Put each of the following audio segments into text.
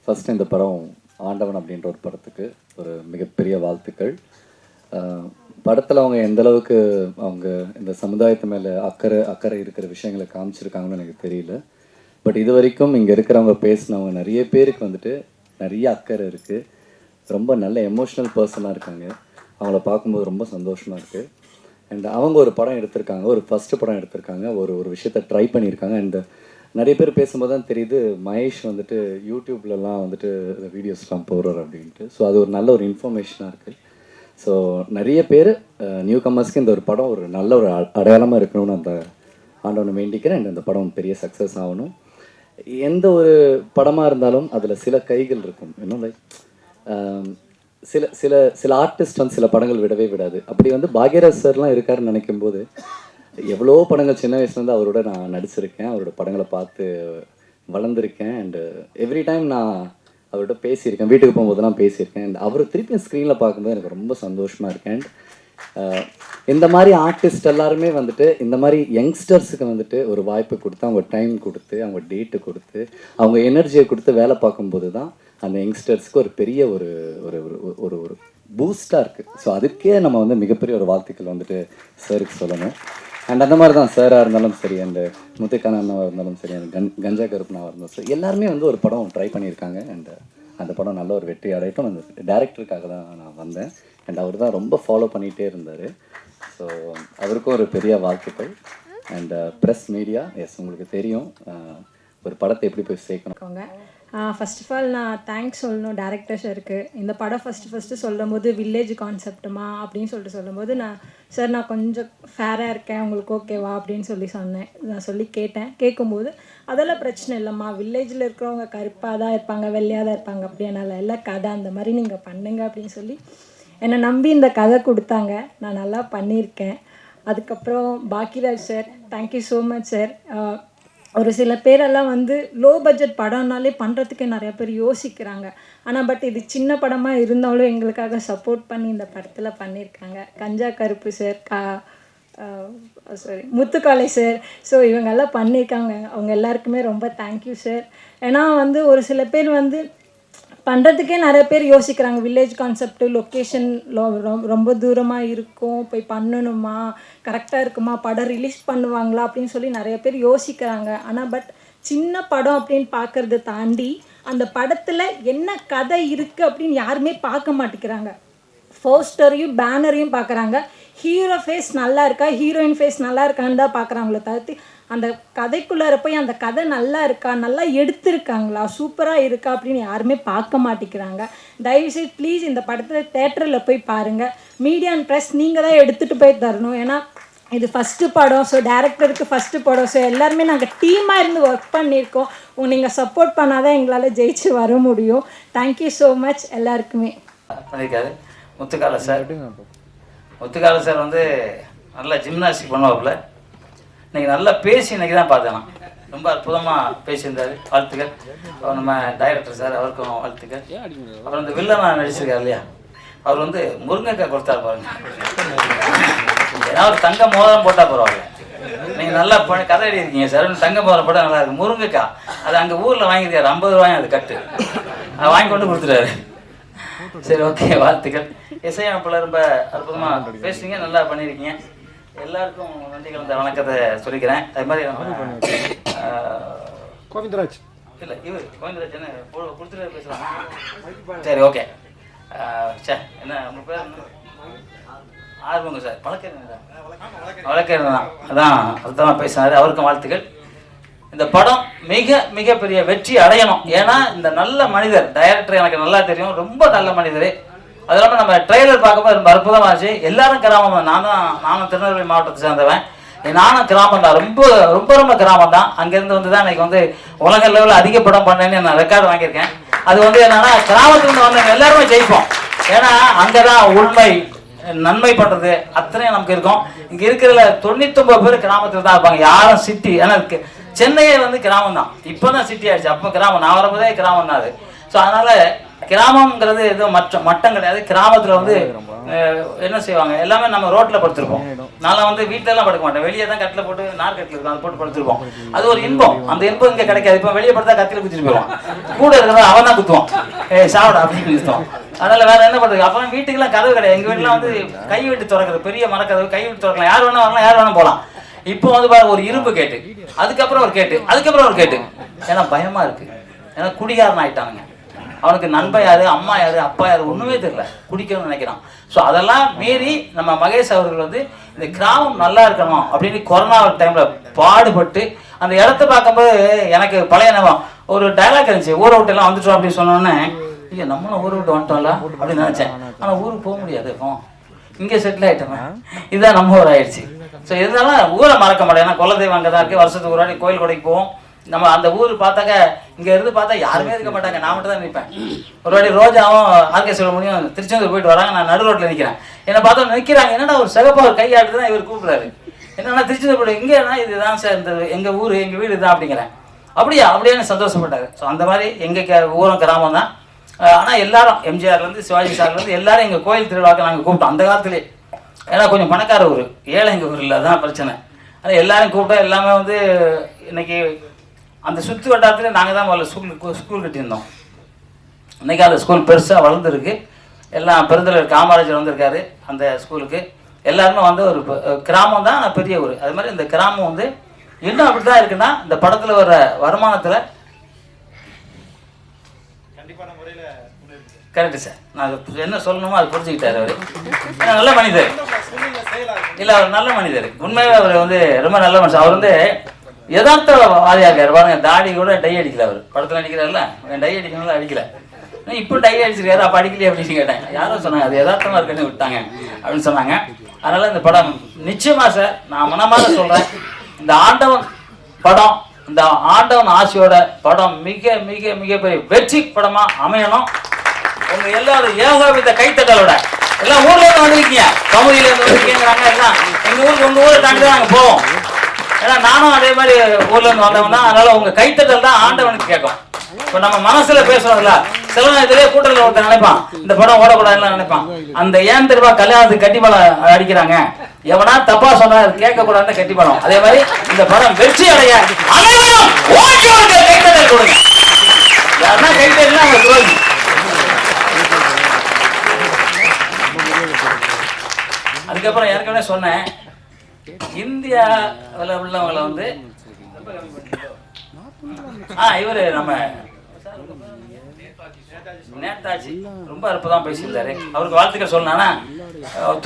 First இந்த படம் ஆண்டவன் அப்படின்ற ஒரு படத்துக்கு ஒரு மிகப்பெரிய வாழ்த்துக்கள். படத்தில் அவங்க எந்தளவுக்கு அவங்க இந்த சமுதாயத்து மேலே அக்கறை இருக்கிற விஷயங்களை காமிச்சிருக்காங்கன்னு எனக்கு தெரியல. பட் இது வரைக்கும் இங்கே இருக்கிறவங்க பேசினவங்க நிறைய பேருக்கு வந்துட்டு நிறைய அக்கறை இருக்குது. ரொம்ப நல்ல எமோஷ்னல் பர்சனாக இருக்காங்க. அவங்கள பார்க்கும்போது ரொம்ப சந்தோஷமாக இருக்குது. அண்ட் அவங்க ஒரு படம் எடுத்திருக்காங்க, ஒரு ஃபஸ்ட்டு படம் எடுத்திருக்காங்க, ஒரு விஷயத்தை ட்ரை பண்ணியிருக்காங்க. அண்ட் நிறைய பேர் பேசும்போது தான் தெரியுது மகேஷ் வந்துட்டு யூடியூப்லலாம் வந்துட்டு வீடியோஸ்லாம் போடுறார் அப்படின்ட்டு. ஸோ அது ஒரு நல்ல ஒரு இன்ஃபர்மேஷனாக இருக்குது. ஸோ நிறைய பேர் நியூ கம்மர்ஸ்க்கு இந்த ஒரு படம் ஒரு நல்ல ஒரு அடையாளமாக இருக்கணும்னு அந்த ஆண்டவனை வேண்டிக்கிறேன். அண்ட் அந்த படம் பெரிய சக்ஸஸ் ஆகணும். எந்த ஒரு படமாக இருந்தாலும் அதில் சில கைகள் இருக்கும். இன்னும் லைக் சில சில சில ஆர்டிஸ்ட் வந்து சில படங்கள் விடவே விடாது. அப்படி வந்து பாக்யராஜ் சார்லாம் இருக்காருன்னு நினைக்கும் போது எவ்வளோ படங்கள் சின்ன வயசுலேருந்து அவரோட நான் நடிச்சிருக்கேன், அவரோட படங்களை பார்த்து வளர்ந்துருக்கேன். அண்டு எவ்ரி டைம் நான் அவர்கிட்ட பேசியிருக்கேன், வீட்டுக்கு போகும்போதெல்லாம் பேசியிருக்கேன். அண்ட் அவர் திருப்பியும் ஸ்க்ரீனில் பார்க்கும்போது எனக்கு ரொம்ப சந்தோஷமாக இருக்கேன். அண்ட் இந்த மாதிரி ஆர்டிஸ்ட் எல்லாருமே வந்துட்டு இந்த மாதிரி யங்ஸ்டர்ஸுக்கு வந்துட்டு ஒரு வாய்ப்பு கொடுத்து அவங்க டைம் கொடுத்து அவங்க டேட்டு கொடுத்து அவங்க எனர்ஜியை கொடுத்து வேலை பார்க்கும்போது தான் அந்த யங்ஸ்டர்ஸ்க்கு ஒரு பெரிய ஒரு ஒரு ஒரு ஒரு பூஸ்டாக இருக்குது. ஸோ அதுக்கே நம்ம வந்து மிகப்பெரிய ஒரு வாழ்த்துக்கள் வந்துட்டு சாருக்கு சொல்லணும். அண்ட் அந்த மாதிரி தான் சாராக இருந்தாலும் சரி, அந்த முத்துக்கான அண்ணாவாக இருந்தாலும் சரி, அந்த கஞ்சா கருப்புனாவாக இருந்தாலும் சரி, எல்லாருமே வந்து ஒரு படம் ட்ரை பண்ணியிருக்காங்க. அண்ட் அந்த படம் நல்ல ஒரு வெற்றி அடையட்டும். அந்த டேரக்டருக்காக தான் நான் வந்தேன். அண்ட் அவர் தான் ரொம்ப ஃபாலோ பண்ணிகிட்டே இருந்தார். ஸோ அவருக்கும் ஒரு பெரிய வாழ்த்துக்கள். அண்ட் ப்ரெஸ் மீடியா, எஸ் உங்களுக்கு தெரியும் ஒரு படத்தை எப்படி போய் சேர்க்கணும். ஃபர்ஸ்ட் ஆஃப் ஆல் நான் தேங்க்ஸ் சொல்லணும் டேரக்டர் சாருக்கு. இந்த படம் ஃபஸ்ட்டு சொல்லும் போது வில்லேஜ் கான்செப்டுமா அப்படின்னு சொல்லும்போது நான் கொஞ்சம் ஃபேராக இருக்கேன், உங்களுக்கு ஓகேவா அப்படின்னு சொன்னேன். நான் கேட்கும்போது அதெல்லாம் பிரச்சனை இல்லைம்மா, வில்லேஜில் இருக்கிறவங்க கருப்பாக தான் இருப்பாங்க, வெள்ளையாக தான் இருப்பாங்க, அப்படின்னால எல்லாம் கதை அந்த மாதிரி நீங்கள் பண்ணுங்க அப்படின்னு சொல்லி என்னை நம்பி இந்த கதை கொடுத்தாங்க. நான் நல்லா பண்ணியிருக்கேன். அதுக்கப்புறம் Bhagyaraj sir, thank you so much sir. ஒரு சில பேரெல்லாம் வந்து லோ பட்ஜெட் படம்னாலே பண்ணுறதுக்கு நிறைய பேர் யோசிக்கிறாங்க. ஆனால் பட் இது சின்ன படமாக இருந்தாலும் எங்களுக்காக சப்போர்ட் பண்ணி இந்த படத்தில் பண்ணியிருக்காங்க. கஞ்சா கருப்பு சார், முத்துக்காலை சார், ஸோ இவங்கெல்லாம் பண்ணியிருக்காங்க. அவங்க எல்லாருக்குமே ரொம்ப தேங்க்யூ சார். ஏன்னா வந்து ஒரு சில பேர் வந்து பண்ணுறதுக்கே நிறைய பேர் யோசிக்கிறாங்க. வில்லேஜ் கான்செப்ட், லொக்கேஷன் ரொம்ப தூரமாக இருக்கும், போய் பண்ணணுமா, கரெக்டாக இருக்குமா, படம் ரிலீஸ் பண்ணுவாங்களா அப்படின்னு சொல்லி நிறைய பேர் யோசிக்கிறாங்க. ஆனால் பட் சின்ன படம் அப்படின்னு பார்க்குறத தாண்டி அந்த படத்தில் என்ன கதை இருக்குது அப்படின்னு யாருமே பார்க்க மாட்டேங்கிறாங்க. போஸ்டரையும் பேனரையும் பார்க்குறாங்க. ஹீரோ ஃபேஸ் நல்லா இருக்கா, ஹீரோயின் ஃபேஸ் நல்லா இருக்கான்னு தான் பார்க்குறாங்களே தவிர்த்து அந்த கதைக்குள்ளார போய் அந்த கதை நல்லா இருக்கா, நல்லா எடுத்திருக்காங்களா, சூப்பராக இருக்கா அப்படின்னு யாருமே பார்க்க மாட்டேங்கிறாங்க. தயவுசெய்து ப்ளீஸ் இந்த படத்தில் தேட்டரில் போய் பாருங்கள். மீடியா அண்ட் ப்ரெஸ் நீங்கள் தான் எடுத்துகிட்டு போய் தரணும். ஏன்னா இது ஃபஸ்ட்டு படம். ஸோ டேரக்டருக்கு ஃபஸ்ட்டு படம். ஸோ எல்லாருமே நாங்கள் டீமாக இருந்து ஒர்க் பண்ணியிருக்கோம். நீங்கள் சப்போர்ட் பண்ணாதான் எங்களால் ஜெயிச்சு வர முடியும். தேங்க்யூ ஸோ மச் எல்லாருக்குமே. முத்துக்கால சார் வந்து நல்லா ஜிம்னாஸ்டிக் பண்ணுவாப்புல. இன்றைக்கி நல்லா பேசி இன்றைக்கி தான் பார்த்தேன். நான் ரொம்ப அற்புதமாக பேசியிருந்தார். வாழ்த்துக்கள். அப்புறம் நம்ம டைரக்டர் சார், அவருக்கும் வாழ்த்துக்கள். அப்புறம் இந்த வில்லனாக நடிச்சிருக்கார் இல்லையா, அவர் வந்து முருங்கைக்காய் கொடுத்தாரு பாருங்க. ஏன்னா ஒரு தங்க மோதிரம் போட்டால் பரவாயில்ல. நீங்கள் நல்லா கதை எழுதிருக்கீங்க சார், தங்க மோதிரம் போட்டால் நல்லா இருக்குது. முருங்கைக்காய் அது அங்கே ஊரில் வாங்கியிருக்காரு, 50 ரூபாயும் அது கட்டு. அதை வாங்கி கொண்டு கொடுத்துட்டாரு. சரி, ஓகே, வாழ்த்துக்கள். இசையமைப்புல ரொம்ப அற்புதமாக பேசுறீங்க, நல்லா பண்ணியிருக்கீங்க. எல்லாருக்கும் நன்றி கலந்த வணக்கத்தை சொல்லிக்கிறேன். அது மாதிரி கோவிந்தராஜ் இல்லை, இவர் கோவிந்தராஜ் என்ன கொடுத்துட்டு பேசுகிறாங்க. சரி, ஓகே. சார் என்ன உங்கள் பேர்? ஆர்வங்க சார், வழக்கறிஞர் தான். அதான் அர்த்தமாக பேசினார். அவருக்கும் வாழ்த்துக்கள். இந்த படம் மிகப்பெரிய வெற்றி அடையணும். ஏன்னா இந்த நல்ல மனிதர் டைரக்டர் எனக்கு நல்லா தெரியும், ரொம்ப நல்ல மனிதர். அது இல்லாமல் நம்ம ட்ரெய்லர் பார்க்கும்போது ரொம்ப அற்புதமாச்சு. எல்லாரும் கிராமம் தான். நானும் திருநெல்வேலி மாவட்டத்தை சேர்ந்தவன். நானும் கிராமம் தான், ரொம்ப கிராமம் தான். அங்கேருந்து வந்து தான் இன்னைக்கு வந்து உலக லெவலில் அதிக படம் பண்ணேன்னு நான் ரெக்கார்டு வாங்கியிருக்கேன். அது வந்து என்னன்னா கிராமத்துலேருந்து வந்தவங்க எல்லாருமே ஜெயிப்போம். ஏன்னா அங்கே தான் உண்மை, நன்மை பண்ணுறது அத்தனையும் நமக்கு இருக்கும். இங்கே இருக்கிற 99 பேர் கிராமத்தில் தான் இருப்பாங்க, யாரும் சிட்டி. ஏன்னா சென்னையே வந்து கிராமம் தான், இப்போ தான் சிட்டி ஆயிடுச்சு. அப்போ கிராமம், நான் வரும்போதே கிராமம் தான் அது. ஸோ அதனால் கிராமம்ங்கிறது எதுவும் மட்டம் கிடையாது. கிராமத்தில் வந்து என்ன செய்வாங்க, எல்லாமே நம்ம ரோட்டில் படுத்திருப்போம். நான் வந்து வீட்டிலலாம் படுக்க மாட்டேன், வெளியே தான் கட்டில் போட்டு நார்கட்டில் இருக்கும், அதை போட்டு படுத்திருப்போம். அது ஒரு இன்பம். அந்த இன்பம் இங்கே கிடைக்காது. இப்போ வெளியே படுத்தா கத்தியில் குத்திட்டு போயிடுவான், கூட இருக்கிறவன் அவன் தான் குத்துவான், சாப்பிட அப்படின்னு குத்துவான். அதனால வேற என்ன பண்ணுறது. அப்புறம் வீட்டுக்கெல்லாம் கதவு கிடையாது. எங்கள் வீட்டுலாம் வந்து கை விட்டு திறக்கிறது, பெரிய மரக்கதவு, கை விட்டு திறக்கலாம், யார் வேணா வரலாம், யார் வேணா போகலாம். இப்போ வந்து பாருங்க, ஒரு இரும்பு கேட்டு, அதுக்கப்புறம் ஒரு கேட்டு, அதுக்கப்புறம் ஒரு கேட்டு. ஏன்னா பயமா இருக்கு, ஏன்னா குடிகாரன் ஆயிட்டானுங்க. அவனுக்கு நண்பன் யாரு, அம்மா யாரு, அப்பா யாரு ஒண்ணுமே தெரியல, குடிக்கணும்னு நினைக்கிறான். ஸோ அதெல்லாம் மீறி நம்ம மகேஷ் அவர்கள் வந்து இந்த கிராமம் நல்லா இருக்கணும் அப்படின்னு கொரோனா டைம்ல பாடுபட்டு அந்த இடத்த பார்க்கும்போது எனக்கு பழைய நேரம் ஒரு டைலாக் இருந்துச்சு, ஊரை விட்டு எல்லாம் வந்துட்டோம் அப்படின்னு சொன்னோன்னே, ஐயா நம்மளும் ஊரை விட்டு வந்துட்டோம்ல அப்படின்னு நினைச்சேன். ஆனா ஊருக்கு போக முடியாது, இப்போ இங்கே செட்டில் ஆயிட்டோம், இதுதான் நம்ம ஊர் ஆயிடுச்சு. ஸோ இதனால ஊரை மறக்க மாட்டேன். ஏன்னா குலதெய்வம் அங்கே தான் இருக்கு, வருஷத்துக்கு ஒரு வாட்டி கோயில் கொடைக்கு போவோம். நம்ம அந்த ஊர் பார்த்தாக்க இங்க இருந்து பார்த்தா யாருமே இருக்க மாட்டாங்க, நான் மட்டும் தான் நிற்பேன். ஒரு வாட்டி ரோஜாவும் ஆர்கே செல்வமணியும் திருச்செந்தூர் போயிட்டு வராங்க, நான் நடு ரோட்டில் நிற்கிறேன். என்னை பார்த்தா நிற்கிறாங்க, என்னடா ஒரு சிகப்பா ஒரு கையாட்டு தான் இவர் கூப்பிடுறாரு. என்னன்னா திருச்செந்தூர் போய்ட்டு இங்கேனா இதுதான் சார் இந்த எங்கள் ஊர், எங்கள் வீடு தான் அப்படிங்கிறேன். அப்படியே சந்தோஷப்பட்டாரு. ஸோ அந்த மாதிரி எங்கள் ஊரும் கிராமம் தான். ஆனால் எல்லாரும் எம்ஜிஆர்லேருந்து சிவாஜி சார்லேருந்து எல்லாரும் எங்கள் கோயில் திருவிழாக்கு நாங்கள் கூப்பிட்டோம் அந்த காலத்துலேயே. ஏன்னா கொஞ்சம் பணக்கார ஊர், ஏழை எங்கள் ஊர் இல்லை, அதான் பிரச்சனை. ஆனால் எல்லாரும் கூப்பிட்டோம். எல்லாமே வந்து இன்னைக்கு அந்த சுற்று வட்டாரத்தில் நாங்கள் தான் முதல்ல ஸ்கூல் கட்டியிருந்தோம். இன்றைக்கி அந்த ஸ்கூல் பெருசாக வளர்ந்துருக்கு. எல்லாம் பெருந்தலைவர் காமராஜர் வந்திருக்காரு அந்த ஸ்கூலுக்கு. எல்லாருமே வந்து ஒரு கிராமம் தான், ஆனால் பெரிய ஊர். அது மாதிரி இந்த கிராமம் வந்து இன்னும் அப்படி தான் இருக்குன்னா, இந்த படத்தில் வர வருமானத்தில் கரெக்டு சார். நான் என்ன சொல்லணுமோ அது புரிஞ்சுக்கிட்டாரு அவர். ஏன்னா நல்ல மனிதர் இல்லை, அவர் நல்ல மனிதர் உண்மையாக. அவர் வந்து ரொம்ப நல்ல மனுஷன். அவர் வந்து யதார்த்த வாதியாக இருக்கார் பாருங்க. தாடி கூட டை அடிக்கல. அவர் படத்தில் அடிக்கிறார்ல, டை அடிக்கணும்ல, அடிக்கல. இப்போ டை அடிச்சிருக்காரு, அப்போ அடிக்கலையே அப்படின்னு கேட்டேன். யாரும் சொன்னாங்க அது யதார்த்தமாக இருக்குன்னு விட்டாங்க அப்படின்னு சொன்னாங்க. அதனால இந்த படம் நிச்சயமா சார், நான் மனமாக சொல்றேன், இந்த ஆண்டவன் படம், இந்த ஆண்டவன் ஆசையோட படம் மிக மிக மிகப்பெரிய வெற்றி படமா அமையணும். உங்க எல்லாரும் ஏகோபித்த கைத்தட்டலோட எல்லாம் ஊர்ல இருந்து வந்திருக்கீங்க, கமுதியில இருந்து வந்திருக்கீங்கிறாங்க. எல்லாம் எங்க ஊருக்கு உங்க ஊரை தாண்டி தான் நாங்க போவோம். ஏன்னா நானும் அதே மாதிரி ஊர்ல இருந்து வந்தவன் தான். அதனால உங்க கைத்தட்டல் தான் ஆண்டவனுக்கு கேட்கும். இப்போ நம்ம மனசுல பேசுறோம்ல, சில நேரத்திலே கூட்டத்தில் ஒருத்தர் நினைப்பான் இந்த படம் ஓடக்கூடாதுன்னு நினைப்பான். அந்த ஏன் தெரியுமா கல்யாணத்துக்கு கட்டிப்படம் அடிக்கிறாங்க, எவனா தப்பா சொன்னா கேட்க கூடாதுன்னு கட்டிப்படம். அதே மாதிரி இந்த படம் வெற்றி அடைய கைத்தட்டல் கொடுங்க. யாருன்னா கைத்தட்டல் அவங்க துரோகி. அதுக்கப்புறம் ஏற்கனவே சொன்னேன், இந்தியாவில் உள்ளவங்களை வந்து இவரு நம்ம நேதாஜி ரொம்ப அற்புதமா பேசியிருந்தாரு. அவருக்கு வாழ்த்துக்கள் சொன்னா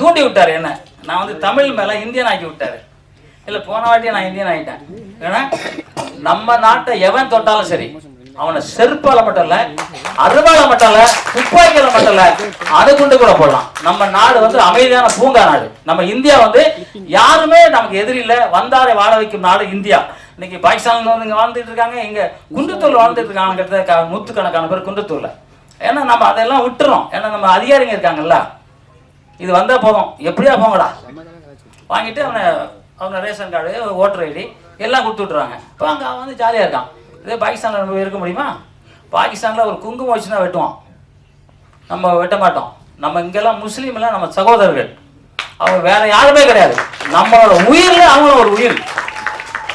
தூண்டி விட்டாரு என்ன. நான் வந்து தமிழ் மேல இந்தியன் ஆக்கி விட்டாரு. இல்ல போன வாட்டியே நான் இந்தியன் ஆகிட்டேன். ஏன்னா நம்ம நாட்டை எவன் தொட்டாலும் சரி, அவனை செருப்பால மட்டும் இல்ல, அருவால மட்டும் இல்ல, துப்பாக்கியால மட்டும் இல்ல, அணுகுண்டு கூட போடலாம். நம்ம நாடு வந்து அமைதியான பூங்கா நாடு. நம்ம இந்தியா வந்து யாருமே நமக்கு எதிரி இல்ல, வந்தாரை வாழ வைக்கும் நாடு இந்தியா. இன்னைக்கு பாகிஸ்தான்ல வந்து இங்க வாழ்ந்துட்டு இருக்காங்க, இங்க குன்றத்தூர்ல வாழ்ந்துட்டு இருக்காங்க, நூற்றுக்கணக்கான பேர் குன்றத்தூர்ல. ஏன்னா நம்ம அதெல்லாம் விட்டுறோம். ஏன்னா நம்ம அதிகாரிங்க இருக்காங்கல்ல, இது வந்தா போதும், எப்படியா போங்கடா வாங்கிட்டு அவங்க ரேஷன் கார்டு, ஓட்டர் ஐடி எல்லாம் கொடுத்து விட்டுறாங்க. இப்போ அங்கே அவன் வந்து ஜாலியாக இருக்கான். இதே பாகிஸ்தானில் நம்ம இருக்க முடியுமா? பாகிஸ்தானில் ஒரு குங்குமம் வச்சு தான் வெட்டுவான், நம்ம வெட்ட மாட்டோம். நம்ம இங்கெல்லாம் முஸ்லீம்லாம் நம்ம சகோதரர்கள், அவங்க வேற யாருமே கிடையாது. நம்மளோட உயிரில் அவங்களோட ஒரு உயிர்.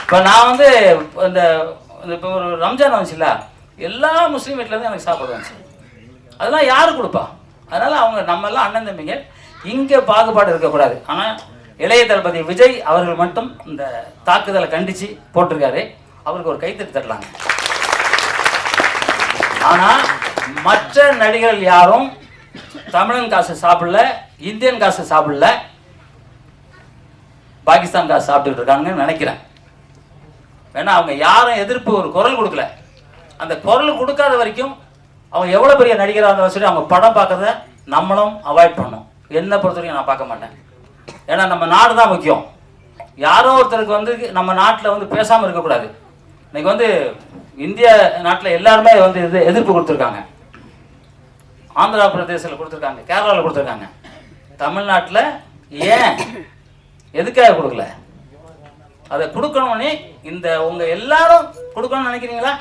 இப்போ நான் வந்து இந்த இப்போ ஒரு ரம்ஜான் வந்துச்சுல்ல, எல்லா முஸ்லீம் வீட்டிலேருந்து எனக்கு சாப்பாடு வந்துச்சு. அதெல்லாம் யாரு கொடுப்பா? அதனால் அவங்க நம்மெல்லாம் அண்ணன் தம்பிங்க, இங்கே பாகுபாடு இருக்கக்கூடாது. ஆனால் இளைய தளபதி விஜய் அவர்கள் மட்டும் இந்த தாக்குதலை கண்டித்து போட்டிருக்காரு. அவருக்கு ஒரு கைத்தட்டி தட்டலாங்க. ஆனால் மற்ற நடிகர்கள் யாரும் தமிழன் காசு சாப்பிடல, இந்தியன் காசு சாப்பிடல, பாகிஸ்தான் காசு சாப்பிட்டுட்டு இருக்காங்கன்னு நினைக்கிறேன். வேணா அவங்க யாரும் எதிர்ப்பு ஒரு குரல் கொடுக்கல. அந்த குரல் கொடுக்காத வரைக்கும் அவங்க எவ்வளோ பெரிய நடிகராக இருந்தாலும் சரி, அவங்க படம் பார்க்கறத நம்மளும் அவாய்ட் பண்ணணும். என்னை பொறுத்த வரைக்கும் நான் பார்க்க மாட்டேன். ஏன்னா நம்ம நாடு தான் முக்கியம். யாரோ ஒருத்தருக்கு வந்து நம்ம நாட்டில் வந்து பேசாமல் இருக்கக்கூடாது. இன்னைக்கு வந்து இந்திய நாட்டில் எல்லாருமே வந்து எதிர்ப்பு கொடுத்துருக்காங்க. ஆந்திரா பிரதேசத்தில் கொடுத்துருக்காங்க, கேரளாவில் கொடுத்துருக்காங்க. தமிழ்நாட்டில் ஏன் எதுக்காக கொடுக்கல? அதை கொடுக்கணும்னே இந்த உங்க எல்லாரும் கொடுக்கணும்னு நினைக்கிறீங்களா?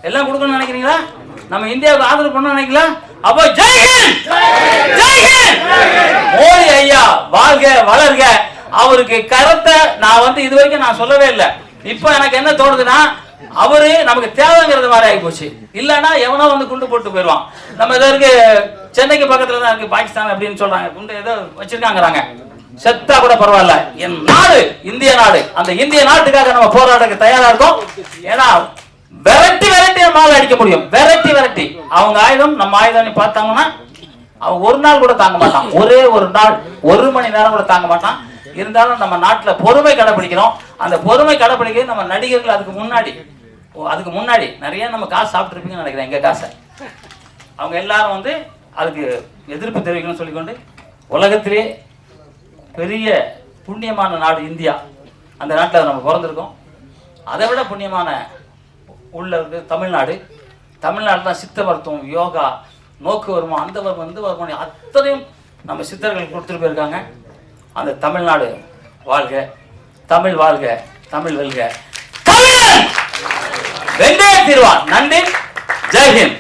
எல்லாம் கொடுக்கணும்னு நினைக்கிறீங்களா? நம்ம இந்தியாவுக்கு ஆதரவு பண்ண நினைக்கலாம். அப்போ ஜெய்ஹிந்த், ஜெய்ஹிந்த். மோடி ஐயா வாழ்க வளர்க. அவருக்கு கருத்தை நான் வந்து இது வரைக்கும் நான் சொல்லவே இல்லை. இப்போ எனக்கு என்ன தோணுதுன்னா, அவரு நமக்கு தேவைங்கிறது மாதிரி ஆகி போச்சு. இல்லைன்னா எவனோ வந்து குண்டு போட்டு போயிடுவான். நம்ம இதற்கு சென்னைக்கு பக்கத்துல தான் இருக்கு பாகிஸ்தான் அப்படின்னு சொல்றாங்க. குண்டு ஏதோ வச்சிருக்காங்கிறாங்க. செத்தா கூட பரவாயில்ல, என் நாடு இந்திய நாடு. அந்த இந்திய நாட்டுக்காக நம்ம போராட்டத்துக்கு தயாரா இருக்கோம். ஏன்னா விரட்டி விரட்டி நம்மளால அடிக்க முடியும். விரட்டி விரட்டி அவங்க ஆயுதம் நம்ம ஆயுதம் பார்த்தாங்கன்னா அவன் ஒரு நாள் கூட தாங்க மாட்டான். ஒரே ஒரு நாள், ஒரு மணி நேரம் கூட தாங்க மாட்டான். இருந்தாலும் நம்ம நாட்டுல பொறுமை கடைபிடிக்கிறோம். அந்த பொறுமை கடைபிடிக்க நம்ம நடிகர்கள் அதுக்கு முன்னாடி நிறைய நம்ம காசு சாப்பிட்டு இருப்பீங்கன்னு நினைக்கிறேன். எங்க காசை அவங்க எல்லாரும் வந்து அதுக்கு எதிர்ப்பு தெரிவிக்கணும்னு சொல்லிக்கொண்டு, உலகத்திலே பெரிய புண்ணியமான நாடு இந்தியா. அந்த நாட்டில் நம்ம பிறந்திருக்கோம். அதை விட புண்ணியமான உள்ள இருக்கு தமிழ்நாடு. தமிழ்நாடு தான் சித்த மருத்துவம், யோகா, நோக்கு வருமா, அந்த வருமா, இந்த வருமானம் அத்தனையும் நம்ம சித்தர்கள் கொடுத்துட்டு போயிருக்காங்க. அந்த தமிழ்நாடு வாழ்க, தமிழ் வாழ்க, தமிழ் வெல்க, தமிழன் வென்றே தீர்வான். நன்றி, ஜெய்ஹிந்த்.